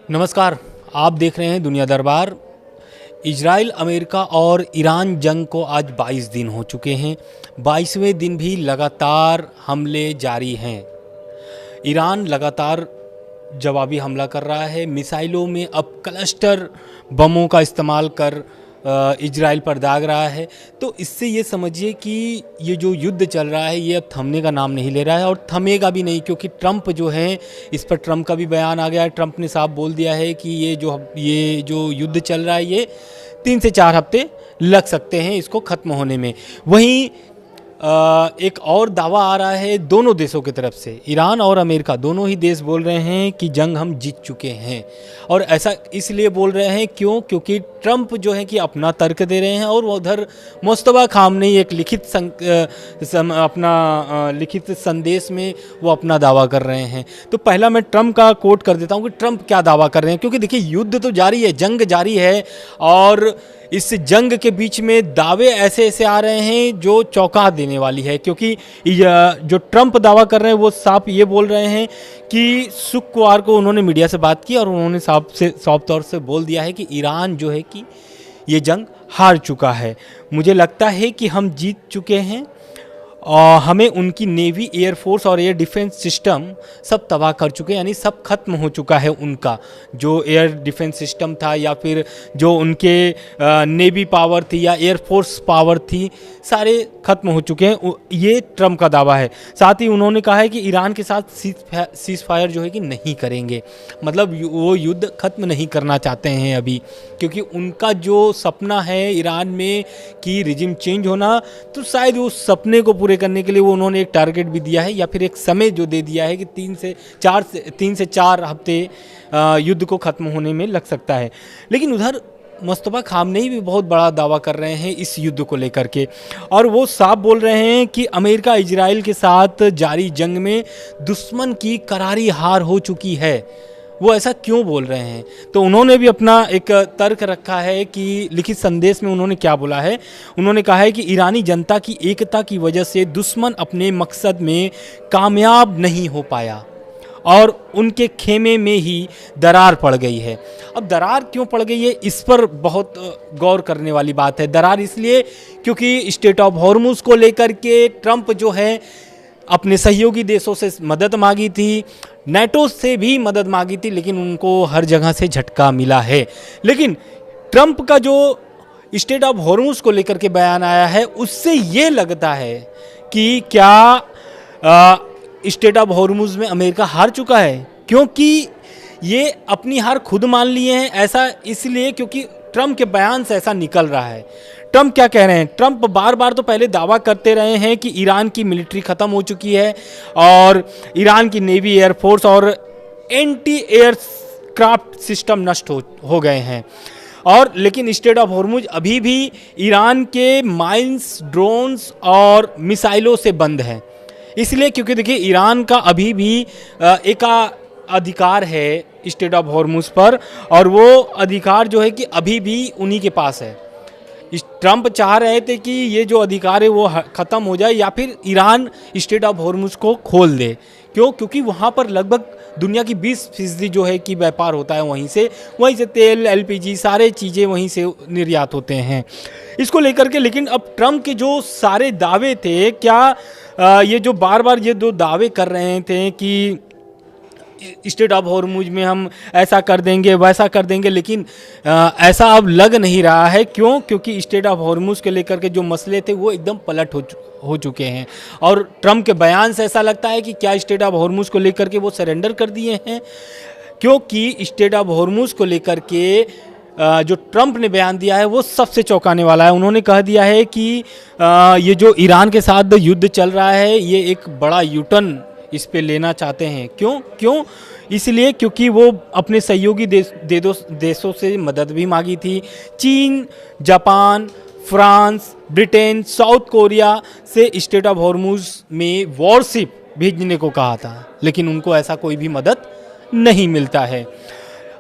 नमस्कार, आप देख रहे हैं दुनिया दरबार। इजराइल, अमेरिका और ईरान जंग को आज 22 दिन हो चुके हैं। 22वें दिन भी लगातार हमले जारी हैं। ईरान लगातार जवाबी हमला कर रहा है। मिसाइलों में अब क्लस्टर बमों का इस्तेमाल कर इजराइल पर दाग रहा है। तो इससे ये समझिए कि ये जो युद्ध चल रहा है ये अब थमने का नाम नहीं ले रहा है और थमेगा भी नहीं, क्योंकि ट्रंप जो है, इस पर ट्रंप का भी बयान आ गया है। ट्रंप ने साफ बोल दिया है कि ये जो युद्ध चल रहा है ये 3 से 4 हफ्ते लग सकते हैं इसको ख़त्म होने में। वहीं एक और दावा आ रहा है दोनों देशों की तरफ से। ईरान और अमेरिका दोनों ही देश बोल रहे हैं कि जंग हम जीत चुके हैं, और ऐसा इसलिए बोल रहे हैं क्योंकि ट्रंप जो है कि अपना तर्क दे रहे हैं और उधर मुस्तफा खामनेई एक लिखित संदेश में वो अपना दावा कर रहे हैं। तो पहला मैं ट्रंप का कोट कर देता हूँ कि ट्रंप क्या दावा कर रहे हैं, क्योंकि देखिए युद्ध तो जारी है, जंग जारी है, और इस जंग के बीच में दावे ऐसे ऐसे आ रहे हैं जो चौंका देने वाली है। क्योंकि जो ट्रंप दावा कर रहे हैं वो साफ ये बोल रहे हैं कि शुक्रवार को उन्होंने मीडिया से बात की और उन्होंने साफ तौर से बोल दिया है कि ईरान जो है कि ये जंग हार चुका है। मुझे लगता है कि हम जीत चुके हैं और हमें उनकी नेवी, एयरफोर्स और एयर डिफेंस सिस्टम सब तबाह कर चुके हैं, यानी सब खत्म हो चुका है। उनका जो एयर डिफेंस सिस्टम था या फिर जो उनके नेवी पावर थी या एयरफोर्स पावर थी, सारे खत्म हो चुके हैं। ये ट्रंप का दावा है। साथ ही उन्होंने कहा है कि ईरान के साथ सीज फायर जो है कि नहीं करेंगे, मतलब वो युद्ध खत्म नहीं करना चाहते हैं अभी, क्योंकि उनका जो सपना है ईरान में कि रिजिम चेंज होना, तो शायद उस सपने को पूरे करने के लिए वो उन्होंने एक टारगेट भी दिया है या फिर एक समय जो दे दिया है कि 3 से 4 हफ्ते युद्ध को ख़त्म होने में लग सकता है। लेकिन उधर मुस्तफा खामनेई भी बहुत बड़ा दावा कर रहे हैं इस युद्ध को लेकर के, और वो साफ बोल रहे हैं कि अमेरिका इजराइल के साथ जारी जंग में दुश्मन की करारी हार हो चुकी है। वो ऐसा क्यों बोल रहे हैं, तो उन्होंने भी अपना एक तर्क रखा है कि लिखित संदेश में उन्होंने क्या बोला है। उन्होंने कहा है कि ईरानी जनता की एकता की वजह से दुश्मन अपने मकसद में कामयाब नहीं हो पाया और उनके खेमे में ही दरार पड़ गई है। अब दरार क्यों पड़ गई है, इस पर बहुत गौर करने वाली बात है। दरार इसलिए क्योंकि स्ट्रेट ऑफ हॉर्मुज को लेकर के ट्रंप जो है अपने सहयोगी देशों से मदद मांगी थी, नेटो से भी मदद मांगी थी, लेकिन उनको हर जगह से झटका मिला है। लेकिन ट्रंप का जो स्ट्रेट ऑफ हॉर्मुज को लेकर के बयान आया है, उससे ये लगता है कि क्या स्ट्रेट ऑफ हॉर्मुज में अमेरिका हार चुका है, क्योंकि ये अपनी हार खुद मान लिए हैं। ऐसा इसलिए क्योंकि ट्रंप के बयान से ऐसा निकल रहा है। ट्रंप क्या कह रहे हैं, ट्रंप बार बार तो पहले दावा करते रहे हैं कि ईरान की मिलिट्री ख़त्म हो चुकी है और ईरान की नेवी, एयरफोर्स और एंटी एयरक्राफ्ट सिस्टम नष्ट हो गए हैं, और लेकिन स्ट्रेट ऑफ हॉर्मुज अभी भी ईरान के माइन्स, ड्रोन्स और मिसाइलों से बंद है। इसलिए क्योंकि देखिए ईरान का अभी भी एक अधिकार है स्ट्रेट ऑफ हॉर्मुज पर, और वो अधिकार जो है कि अभी भी उन्हीं के पास है। ट्रंप चाह रहे थे कि ये जो अधिकार है वो ख़त्म हो जाए या फिर ईरान स्ट्रेट ऑफ हॉर्मुज को खोल दे। क्योंकि वहाँ पर लगभग दुनिया की 20% जो है कि व्यापार होता है वहीं से तेल, LPG सारे चीज़ें वहीं से निर्यात होते हैं इसको लेकर के। लेकिन अब ट्रंप के जो सारे दावे थे, क्या ये जो बार बार ये दो दावे कर रहे थे कि स्ट्रेट ऑफ हॉर्मुज में हम ऐसा कर देंगे, वैसा कर देंगे, लेकिन ऐसा अब लग नहीं रहा है। क्योंकि स्ट्रेट ऑफ हॉर्मुज के लेकर के जो मसले थे वो एकदम पलट हो चुके हैं, और ट्रंप के बयान से ऐसा लगता है कि क्या स्ट्रेट ऑफ हॉर्मुज को लेकर के वो सरेंडर कर दिए हैं। क्योंकि स्ट्रेट ऑफ हॉर्मुज को लेकर के जो ट्रंप ने बयान दिया है वो सबसे चौंकाने वाला है। उन्होंने कह दिया है कि ये जो ईरान के साथ युद्ध चल रहा है ये एक बड़ा यूटर्न इस पे लेना चाहते हैं। क्यों इसलिए क्योंकि वो अपने सहयोगी देशों से मदद भी मांगी थी। चीन, Japan, France, Britain, south Korea से स्ट्रेट ऑफ हॉर्मुज में वॉरशिप भेजने को कहा था, लेकिन उनको ऐसा कोई भी मदद नहीं मिलता है।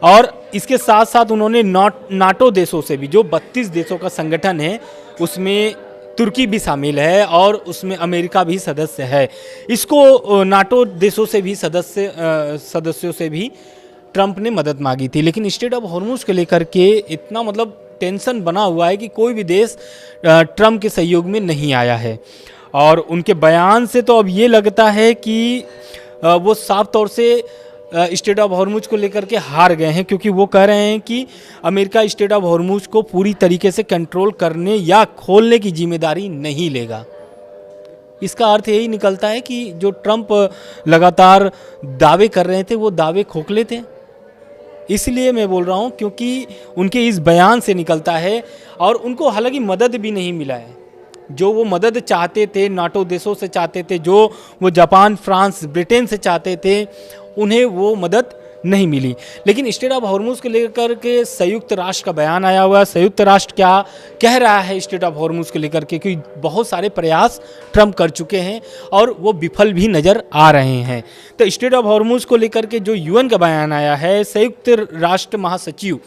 और इसके साथ साथ उन्होंने नाटो देशों से भी, जो 32 देशों का संगठन है, उसमें तुर्की भी शामिल है और उसमें अमेरिका भी सदस्य है। इसको नाटो देशों से भी सदस्यों से भी ट्रंप ने मदद मांगी थी, लेकिन स्ट्रेट ऑफ हॉर्मुज को लेकर के इतना मतलब टेंशन बना हुआ है कि कोई भी देश ट्रंप के सहयोग में नहीं आया है। और उनके बयान से तो अब ये लगता है कि वो साफ तौर से स्ट्रेट ऑफ हॉर्मुज को लेकर के हार गए हैं, क्योंकि वो कह रहे हैं कि अमेरिका स्ट्रेट ऑफ हॉर्मुज को पूरी तरीके से कंट्रोल करने या खोलने की जिम्मेदारी नहीं लेगा। इसका अर्थ यही निकलता है कि जो ट्रंप लगातार दावे कर रहे थे वो दावे खोखले थे। इसलिए मैं बोल रहा हूँ क्योंकि उनके इस बयान से निकलता है, और उनको हालांकि मदद भी नहीं मिला है। जो वो मदद चाहते थे, नाटो देशों से चाहते थे, जो वो जापान, फ्रांस, ब्रिटेन से चाहते थे, उन्हें वो मदद नहीं मिली। लेकिन स्ट्रेट ऑफ हॉर्मुज को लेकर के संयुक्त राष्ट्र का बयान आया हुआ है। संयुक्त राष्ट्र क्या कह रहा है स्ट्रेट ऑफ हॉर्मुज को लेकर के, क्योंकि बहुत सारे प्रयास ट्रंप कर चुके हैं और वो विफल भी नज़र आ रहे हैं। तो स्ट्रेट ऑफ हॉर्मुज को लेकर के जो यूएन का बयान आया है, संयुक्त राष्ट्र महासचिव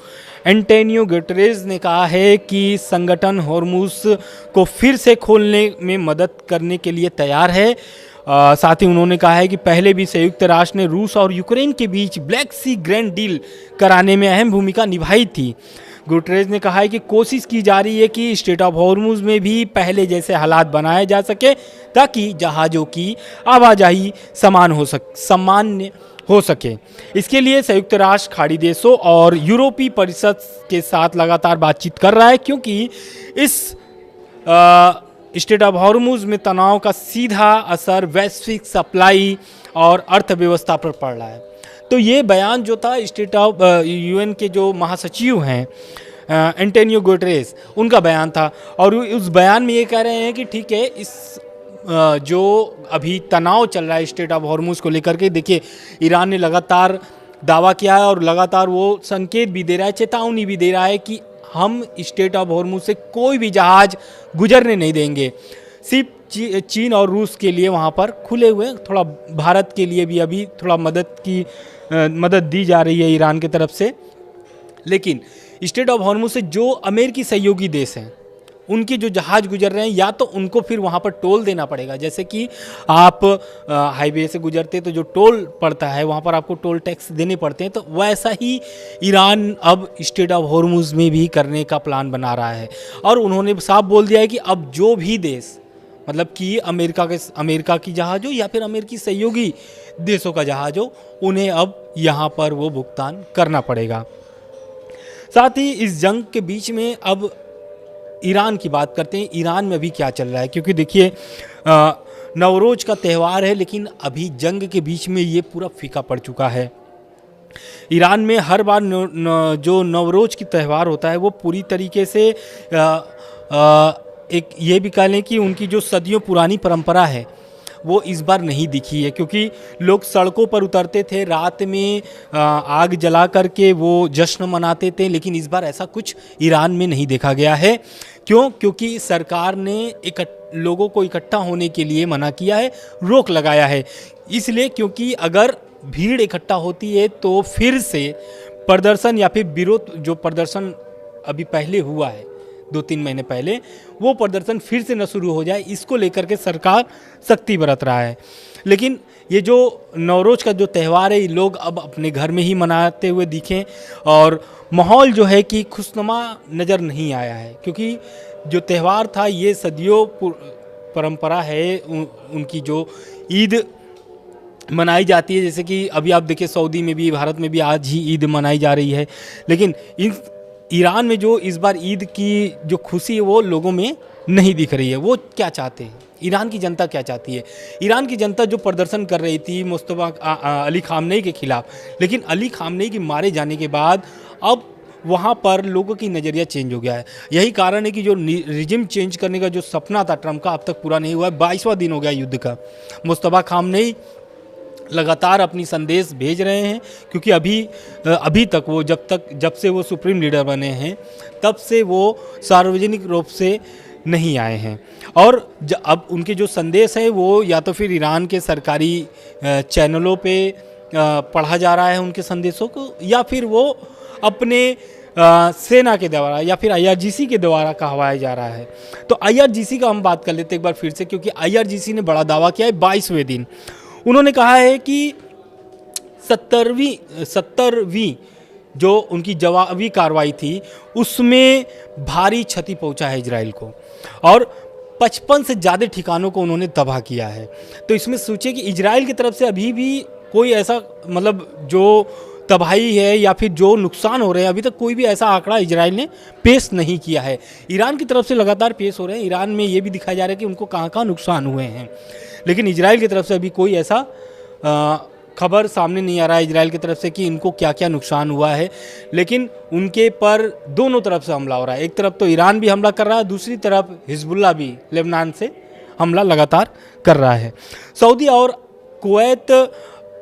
एंटोनियो गुटेरेस ने कहा है कि संगठन हॉर्मुज को फिर से खोलने में मदद करने के लिए तैयार है। साथ ही उन्होंने कहा है कि पहले भी संयुक्त राष्ट्र ने रूस और यूक्रेन के बीच ब्लैक सी ग्रैंड डील कराने में अहम भूमिका निभाई थी। गुटेरेस ने कहा है कि कोशिश की जा रही है कि स्ट्रेट ऑफ हॉर्मुज में भी पहले जैसे हालात बनाए जा सके, ताकि जहाज़ों की आवाजाही सामान्य हो सके। इसके लिए संयुक्त राष्ट्र खाड़ी देशों और यूरोपीय परिषद के साथ लगातार बातचीत कर रहा है, क्योंकि इस स्ट्रेट ऑफ हॉर्मुज में तनाव का सीधा असर वैश्विक सप्लाई और अर्थव्यवस्था पर पड़ रहा है। तो ये बयान जो था स्ट्रेट ऑफ यूएन के जो महासचिव हैं एंटोनियो गुटेरेस, उनका बयान था, और उस बयान में ये कह रहे हैं कि ठीक है, इस जो अभी तनाव चल रहा है स्ट्रेट ऑफ हॉर्मुज को लेकर के, देखिए ईरान ने लगातार दावा किया है और लगातार वो संकेत भी दे रहा है, चेतावनी भी दे रहा है कि हम स्ट्रेट ऑफ हॉर्मुज से कोई भी जहाज़ गुजरने नहीं देंगे। सिर्फ चीन और रूस के लिए वहाँ पर खुले हुए, थोड़ा भारत के लिए भी अभी थोड़ा मदद दी जा रही है ईरान की तरफ से। लेकिन स्ट्रेट ऑफ हॉर्मुज से जो अमेरिकी सहयोगी देश हैं, उनके जो जहाज़ गुजर रहे हैं, या तो उनको फिर वहाँ पर टोल देना पड़ेगा। जैसे कि आप हाईवे से गुजरते तो जो टोल पड़ता है वहाँ पर आपको टोल टैक्स देने पड़ते हैं, तो वैसा ही ईरान अब स्ट्रेट ऑफ हॉर्मुज में भी करने का प्लान बना रहा है। और उन्होंने साफ बोल दिया है कि अब जो भी देश, मतलब कि अमेरिका की जहाज़ हो या फिर अमेरिकी सहयोगी देशों का जहाज़ हो, उन्हें अब यहाँ पर वो भुगतान करना पड़ेगा। साथ ही इस जंग के बीच में अब ईरान की बात करते हैं। ईरान में अभी क्या चल रहा है, क्योंकि देखिए नवरोज का त्यौहार है, लेकिन अभी जंग के बीच में ये पूरा फीका पड़ चुका है। ईरान में हर बार जो नवरोज की त्यौहार होता है वो पूरी तरीके से एक ये भी कह लें कि उनकी जो सदियों पुरानी परंपरा है वो इस बार नहीं दिखी है, क्योंकि लोग सड़कों पर उतरते थे, रात में आग जला करके वो जश्न मनाते थे, लेकिन इस बार ऐसा कुछ ईरान में नहीं देखा गया है। क्यों? क्योंकि सरकार ने लोगों को इकट्ठा होने के लिए मना किया है, रोक लगाया है। इसलिए क्योंकि अगर भीड़ इकट्ठा होती है तो फिर से प्रदर्शन या फिर विरोध, जो प्रदर्शन अभी पहले हुआ है 2-3 महीने पहले, वो प्रदर्शन फिर से न शुरू हो जाए, इसको लेकर के सरकार सख्ती बरत रहा है। लेकिन ये जो नवरोज का जो त्यौहार है, लोग अब अपने घर में ही मनाते हुए दिखें, और माहौल जो है कि खुशनुमा नज़र नहीं आया है, क्योंकि जो त्यौहार था ये सदियों परंपरा है। उनकी जो ईद मनाई जाती है, जैसे कि अभी आप देखिए सऊदी में भी, भारत में भी आज ही ईद मनाई जा रही है, लेकिन ईरान में जो इस बार ईद की जो खुशी है वो लोगों में नहीं दिख रही है। वो क्या चाहते हैं, ईरान की जनता क्या चाहती है? ईरान की जनता जो प्रदर्शन कर रही थी मुस्तफा अली खामनेई के खिलाफ, लेकिन अली खामनेई के मारे जाने के बाद अब वहाँ पर लोगों की नज़रिया चेंज हो गया है। यही कारण है कि जो रिजिम चेंज करने का जो सपना था ट्रंप का, अब तक पूरा नहीं हुआ है। 22वां दिन हो गया युद्ध का। मुस्तफा खामनेई लगातार अपनी संदेश भेज रहे हैं, क्योंकि अभी तक वो जब से वो सुप्रीम लीडर बने हैं तब से वो सार्वजनिक रूप से नहीं आए हैं। और अब उनके जो संदेश है वो या तो फिर ईरान के सरकारी चैनलों पे पढ़ा जा रहा है उनके संदेशों को, या फिर वो अपने सेना के द्वारा या फिर IRGC के द्वारा कहवाया जा रहा है। तो IRGC का हम बात कर लेते हैं एक बार फिर से, क्योंकि IRGC ने बड़ा दावा किया है 22वें दिन। उन्होंने कहा है कि 70वीं जो उनकी जवाबी कार्रवाई थी उसमें भारी क्षति पहुंचा है इजराइल को, और 55 से ज़्यादा ठिकानों को उन्होंने तबाह किया है। तो इसमें सोचिए कि इजराइल की तरफ से अभी भी कोई ऐसा मतलब जो तबाही है या फिर जो नुकसान हो रहे हैं, अभी तक कोई भी ऐसा आंकड़ा इजराइल ने पेश नहीं किया है। ईरान की तरफ से लगातार पेश हो रहे हैं, ईरान में ये भी दिखाया जा रहा है कि उनको कहाँ कहाँ नुकसान हुए हैं, लेकिन इजराइल की तरफ से अभी कोई ऐसा खबर सामने नहीं आ रहा है इजराइल की तरफ से कि इनको क्या क्या नुकसान हुआ है। लेकिन उनके पर दोनों तरफ से हमला हो रहा है, एक तरफ तो ईरान भी हमला कर रहा है, दूसरी तरफ हिजबुल्लाह भी लेबनान से हमला लगातार कर रहा है। सऊदी और कुवैत,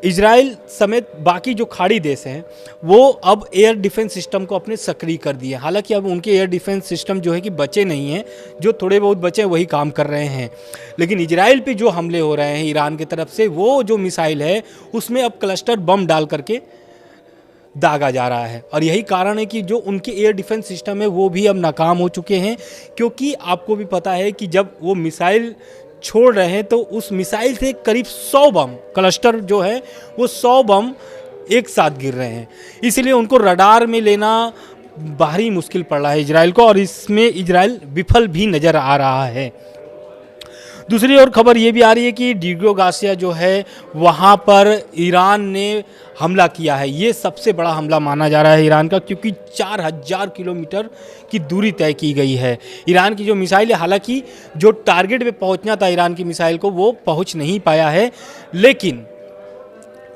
इजराइल समेत बाकी जो खाड़ी देश हैं वो अब एयर डिफेंस सिस्टम को अपने सक्रिय कर दिए। हालांकि अब उनके एयर डिफेंस सिस्टम जो है कि बचे नहीं हैं, जो थोड़े बहुत बचे वही काम कर रहे हैं। लेकिन इजराइल पे जो हमले हो रहे हैं ईरान की तरफ से, वो जो मिसाइल है उसमें अब क्लस्टर बम डाल करके दागा जा रहा है, और यही कारण है कि जो उनके एयर डिफेंस सिस्टम है वो भी अब नाकाम हो चुके हैं। क्योंकि आपको भी पता है कि जब वो मिसाइल छोड़ रहे हैं तो उस मिसाइल से करीब 100 बम, क्लस्टर जो है वो 100 बम एक साथ गिर रहे हैं, इसलिए उनको रडार में लेना भारी मुश्किल पड़ रहा है इजराइल को, और इसमें इजराइल विफल भी नज़र आ रहा है। दूसरी ओर खबर ये भी आ रही है कि डिगो गार्सिया जो है वहाँ पर ईरान ने हमला किया है। ये सबसे बड़ा हमला माना जा रहा है ईरान का, क्योंकि 4000 किलोमीटर की दूरी तय की गई है। ईरान की जो मिसाइल है, हालांकि जो टारगेट पे पहुंचना था ईरान की मिसाइल को वो पहुंच नहीं पाया है, लेकिन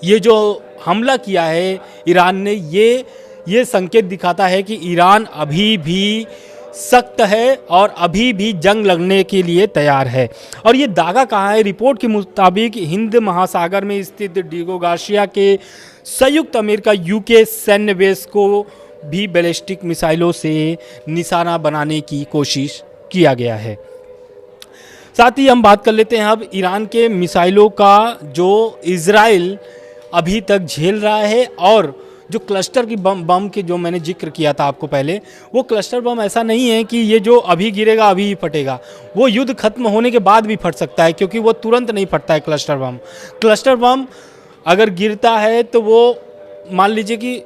ये जो हमला किया है ईरान ने, ये संकेत दिखाता है कि ईरान अभी भी सख्त है और अभी भी जंग लड़ने के लिए तैयार है। और ये दागा कहाँ है? रिपोर्ट के मुताबिक हिंद महासागर में स्थित डिगो गार्सिया के संयुक्त अमेरिका यूके सैन्य बेस को भी बैलिस्टिक मिसाइलों से निशाना बनाने की कोशिश किया गया है। साथ ही हम बात कर लेते हैं अब ईरान के मिसाइलों का जो इजराइल अभी तक झेल रहा है, और जो क्लस्टर की बम के जो मैंने जिक्र किया था आपको पहले, वो क्लस्टर बम ऐसा नहीं है कि ये जो अभी गिरेगा अभी ही फटेगा, वो युद्ध खत्म होने के बाद भी फट सकता है, क्योंकि वो तुरंत नहीं फटता है क्लस्टर बम। क्लस्टर बम अगर गिरता है तो वो मान लीजिए कि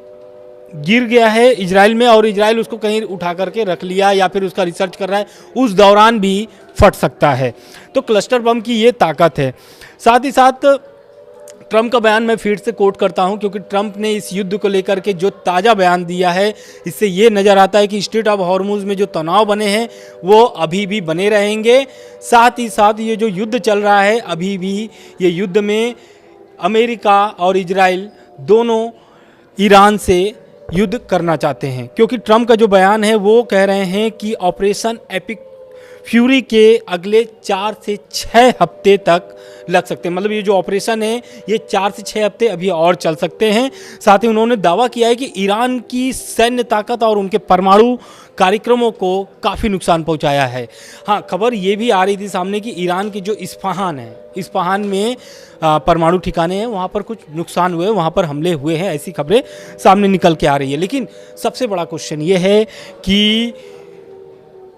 गिर गया है इजराइल में और इजराइल उसको कहीं उठा करके रख लिया या फिर उसका रिसर्च कर रहा है, उस दौरान भी फट सकता है। तो क्लस्टर बम की ये ताकत है। साथ ही साथ ट्रंप का बयान मैं फिर से कोट करता हूं, क्योंकि ट्रंप ने इस युद्ध को लेकर के जो ताज़ा बयान दिया है, इससे ये नज़र आता है कि स्ट्रेट ऑफ हॉर्मुज़ में जो तनाव बने हैं वो अभी भी बने रहेंगे। साथ ही साथ ये जो युद्ध चल रहा है अभी भी, ये युद्ध में अमेरिका और इजराइल दोनों ईरान से युद्ध करना चाहते हैं, क्योंकि ट्रंप का जो बयान है वो कह रहे हैं कि ऑपरेशन एपिक फ्यूरी के अगले 4 से 6 हफ्ते तक लग सकते हैं। मतलब ये जो ऑपरेशन है ये 4 से 6 हफ्ते अभी और चल सकते हैं। साथ ही उन्होंने दावा किया है कि ईरान की सैन्य ताकत और उनके परमाणु कार्यक्रमों को काफ़ी नुकसान पहुंचाया है। हाँ, खबर ये भी आ रही थी सामने कि ईरान की जो इस्फहान है, इस्फहान में परमाणु ठिकाने हैं, वहाँ पर कुछ नुकसान हुए, वहाँ पर हमले हुए हैं, ऐसी खबरें सामने निकल के आ रही है। लेकिन सबसे बड़ा क्वेश्चन ये है कि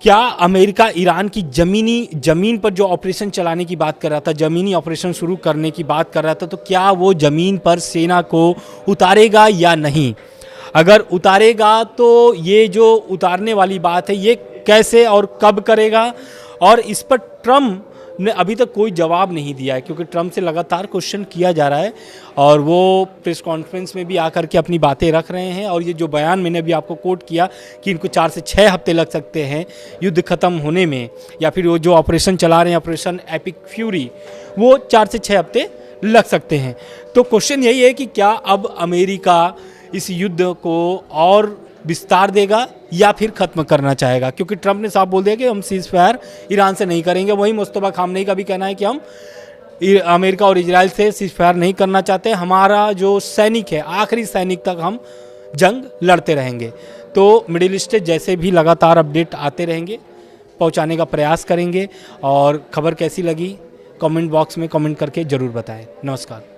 क्या अमेरिका ईरान की ज़मीन पर जो ऑपरेशन चलाने की बात कर रहा था, ज़मीनी ऑपरेशन शुरू करने की बात कर रहा था, तो क्या वो ज़मीन पर सेना को उतारेगा या नहीं? अगर उतारेगा तो ये जो उतारने वाली बात है ये कैसे और कब करेगा, और इस पर ट्रंप ने अभी तक कोई जवाब नहीं दिया है, क्योंकि ट्रंप से लगातार क्वेश्चन किया जा रहा है और वो प्रेस कॉन्फ्रेंस में भी आकर के अपनी बातें रख रहे हैं। और ये जो बयान मैंने अभी आपको कोट किया कि इनको 4 से 6 हफ्ते लग सकते हैं युद्ध खत्म होने में, या फिर वो जो ऑपरेशन चला रहे हैं ऑपरेशन एपिक फ्यूरी, वो 4 से 6 हफ्ते लग सकते हैं। तो क्वेश्चन यही है कि क्या अब अमेरिका इस युद्ध को और विस्तार देगा या फिर खत्म करना चाहेगा, क्योंकि ट्रंप ने साफ बोल दिया कि हम सीज फायर ईरान से नहीं करेंगे। वही मुस्तफा खामनेई का भी कहना है कि हम अमेरिका और इजराइल से सीज फायर नहीं करना चाहते, हमारा जो सैनिक है आखिरी सैनिक तक हम जंग लड़ते रहेंगे। तो मिडिल ईस्ट जैसे भी लगातार अपडेट आते रहेंगे, पहुंचाने का प्रयास करेंगे। और खबर कैसी लगी कमेंट बॉक्स में कमेंट करके ज़रूर बताएं। नमस्कार।